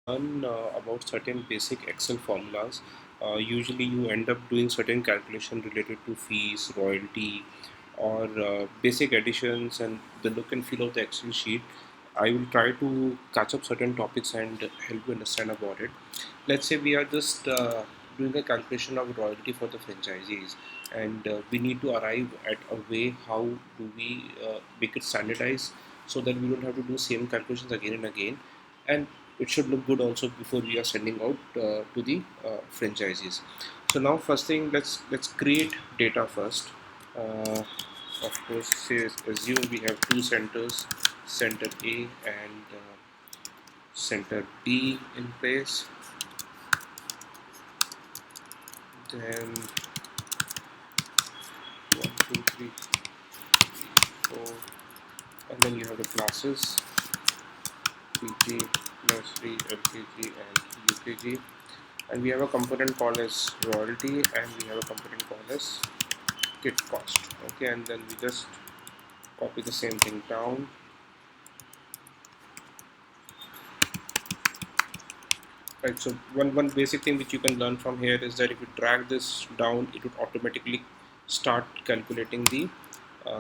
Learn about certain basic Excel formulas. Usually you end up doing certain calculation related to fees, royalty, or basic additions and the look and feel of the Excel sheet. I will try to catch up certain topics and help you understand about it. Let's say we are just doing a calculation of royalty for the franchisees, and we need to arrive at a way how do we make it standardized so that we don't have to do same calculations again and again, and it should look good also before we are sending out to the franchisees. So now first thing, let's create data first. uh, of course, say assume we have two centers, center A and center B in place. Then 1, 2, 3, 4, and then you have the classes PG, nursery, LKG, and UKG. And we have a component called as royalty, and we have a component called as kit cost. Okay, and then we just copy the same thing down. Right, so one basic thing which you can learn from here is that if you drag this down, it would automatically start calculating the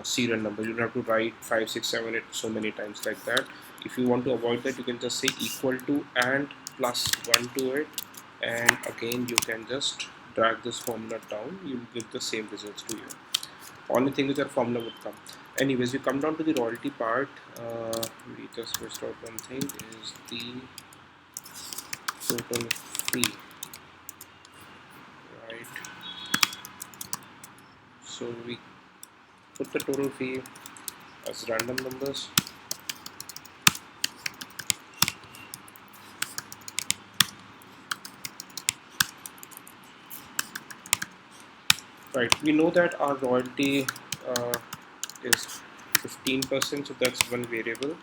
serial number. You don't have to write 5, 6, 7, 8 so many times like that. If you want to avoid that, you can just say equal to and plus 1 to it, and again you can just drag this formula down. You will get the same results to you. Only thing is that formula would come. Anyways, we come down to the royalty part. We just missed out one thing, is the total fee, right? So we put the total fee as random numbers. Right, we know that our royalty is 15%, so that's one variable,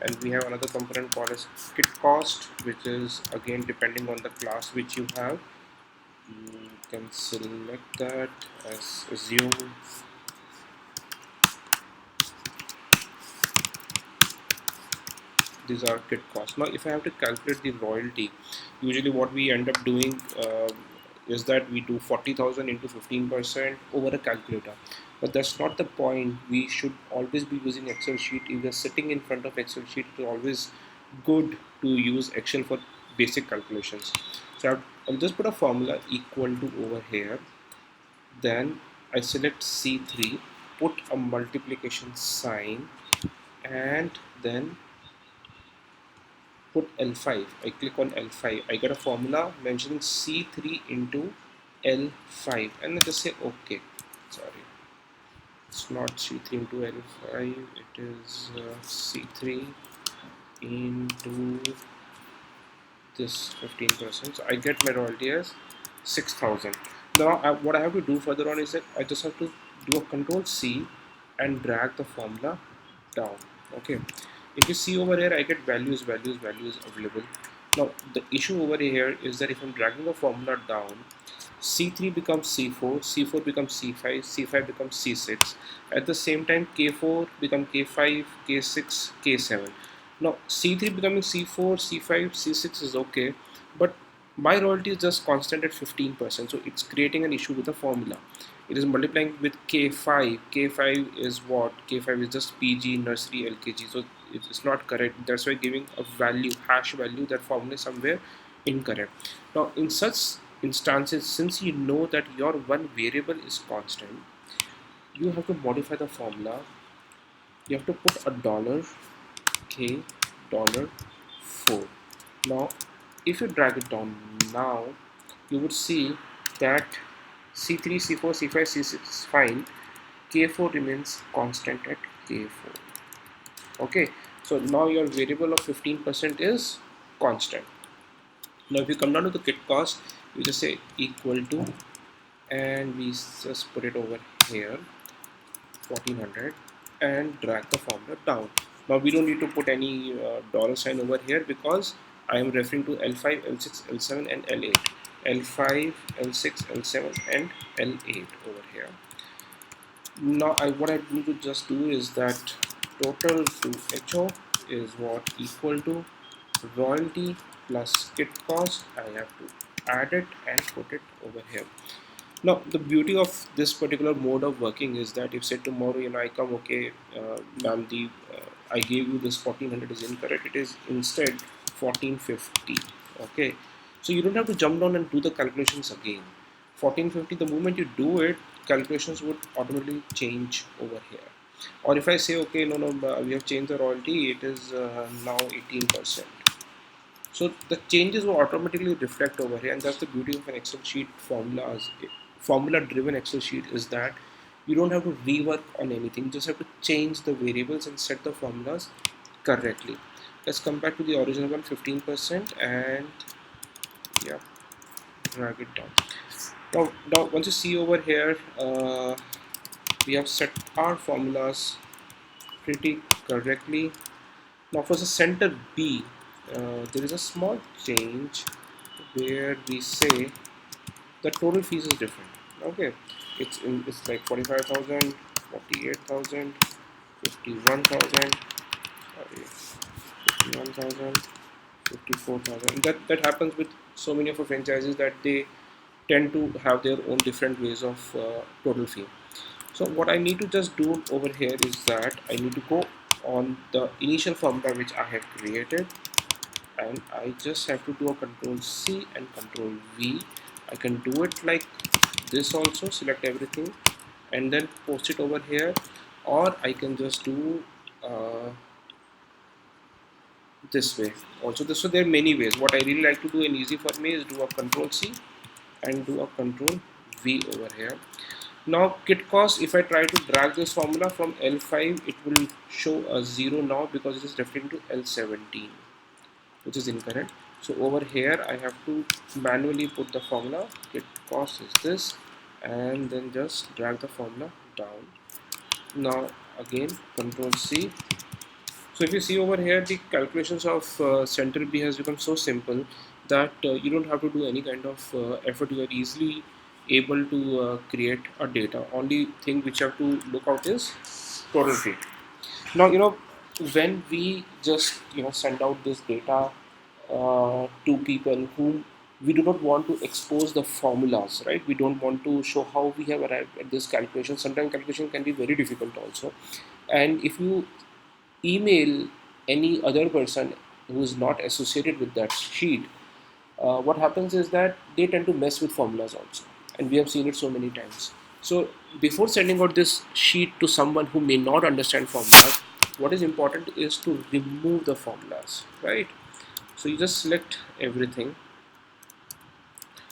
and we have another component called as kit cost, which is again depending on the class which you have. You can select that as assume these are kit costs. Now if I have to calculate the royalty, usually what we end up doing is that we do 40,000 into 15% over a calculator, but that's not the point. We should always be using Excel sheet. If you're sitting in front of Excel sheet, it's always good to use Excel for basic calculations. So I'll just put a formula equal to over here, then I select C3, put a multiplication sign, and then put L5. I click on L5. I get a formula mentioning C3 into L5, and I just say OK. Sorry, it's not C3 into L5, it is C3 into this 15%. So I get my royalty as 6,000. Now what I have to do further on is that I just have to do a Control C and drag the formula down. Okay, if you see over here, I get values available. Now the issue over here is that if I'm dragging the formula down, C3 becomes C4, C4 becomes C5, C5 becomes C6. At the same time, K4 becomes K5, K6, K7. Now C3 becoming C4, C5, C6 is okay, but my royalty is just constant at 15%, so it's creating an issue with the formula. It is multiplying with K5. K5 is what? K5 is just PG, nursery, LKG, so it's not correct. That's why giving a value, hash value, that formula is somewhere incorrect. Now in such instances, since you know that your one variable is constant, you have to modify the formula. You have to put a dollar K dollar 4. Now if you drag it down now, you would see that C3, C4, C5, C6 is fine. K4 remains constant at K4. Okay, so now your variable of 15% is constant. Now if you come down to the kit cost, you just say equal to, and we just put it over here 1400, and drag the formula down. Now we don't need to put any dollar sign over here because I am referring to L5, L6, L7 and L8. L5, L6, L7 and L8 over here. Now what I need to just do is that total to HO is what? Equal to royalty plus kit cost. I have to add it and put it over here. Now, the beauty of this particular mode of working is that if say tomorrow, I come, okay, ma'am, I gave you this 1400 is incorrect. It is instead 1450. Okay, so you don't have to jump down and do the calculations again. 1450. The moment you do it, calculations would automatically change over here. Or if I say, okay, no, we have changed the royalty. It is now 18%. So the changes will automatically reflect over here, and that's the beauty of an Excel sheet formulas. Formula driven Excel sheet is that you don't have to rework on anything, you just have to change the variables and set the formulas correctly. Let's come back to the original one, 15%, and yeah, drag it down. Now once you see over here, we have set our formulas pretty correctly. Now for the center B, there is a small change where we say the total fees is different. Okay, it's like 45,000, 48,000, 51,000, sorry, 51,000, 54,000. That happens with so many of our franchises that they tend to have their own different ways of total fee. So what I need to just do over here is that I need to go on the initial formula which I have created, and I just have to do a control C and control V. I can do it like this also, select everything and then post it over here, or I can just do this way also. So there are many ways. What I really like to do and easy for me is do a control C and do a control V over here. Now kit cost, if I try to drag this formula from L5, it will show a 0 now because it is referring to L17, which is incorrect. So over here I have to manually put the formula. Kit cost is this, and then just drag the formula down. Now again control C. So if you see over here, the calculations of center B has become so simple that you don't have to do any kind of effort. You are easily able to create a data. Only thing which you have to look out is total fee. Now when we just send out this data to people whom we do not want to expose the formulas, right? We don't want to show how we have arrived at this calculation. Sometimes calculation can be very difficult also, and if you email any other person who is not associated with that sheet, what happens is that they tend to mess with formulas also, and we have seen it so many times. So before sending out this sheet to someone who may not understand formulas, what is important is to remove the formulas, right? So you just select everything.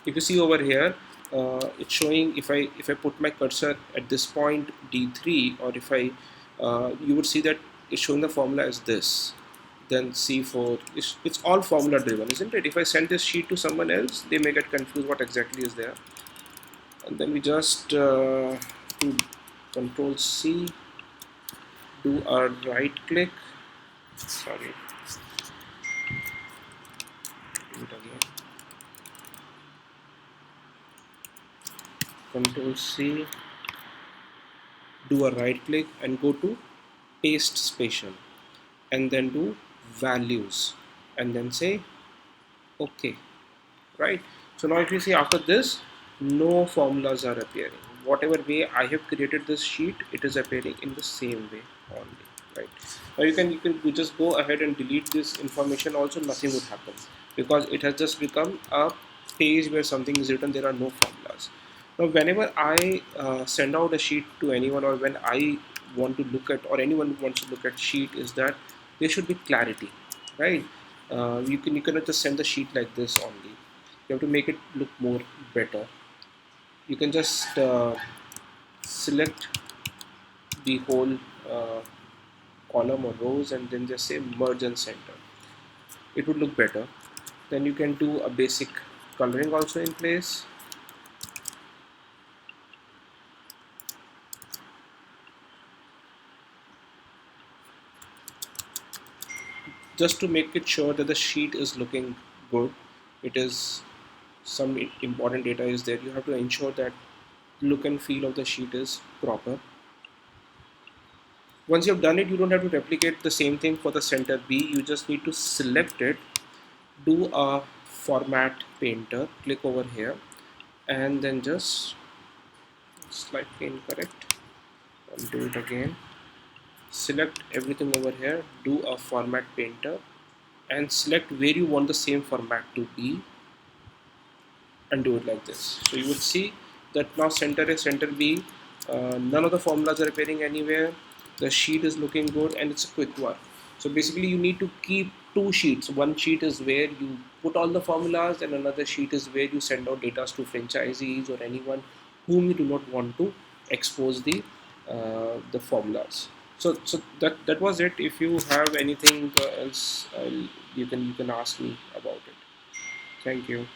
If you see over here, it's showing, if I put my cursor at this point D3, or if I you would see that it's showing the formula as this, then C4. It's all formula driven, isn't it? If I send this sheet to someone else, they may get confused what exactly is there. And then we just do control C, do a right click, sorry, do it again, control C, do a right click and go to paste spatial, and then do values, and then say OK, right? So now if you see, after this, no formulas are appearing. Whatever way I have created this sheet, it is appearing in the same way only, right? Now you just go ahead and delete this information also, nothing would happen, because it has just become a page where something is written, there are no formulas. Now whenever I send out a sheet to anyone, or when I want to look at, or anyone wants to look at sheet, is that there should be clarity, right? You cannot just send the sheet like this only. You have to make it look more better. You can just select the whole column or rows and then just say merge and center. It would look better. Then you can do a basic coloring also in place. Just to make it sure that the sheet is looking good, it is some important data is there. You have to ensure that look and feel of the sheet is proper. Once you have done it, you don't have to replicate the same thing for the center B. You just need to select it do a format painter, click over here, and then just slightly incorrect, and do it again. Select everything over here, do a format painter, and select where you want the same format to be, and do it like this. So you would see that now center A, center B, none of the formulas are appearing anywhere. The sheet is looking good and it's a quick one. So basically you need to keep two sheets. One sheet is where you put all the formulas, and another sheet is where you send out data to franchisees or anyone whom you do not want to expose the formulas. So that was it. If you have anything else, you can ask me about it. Thank you.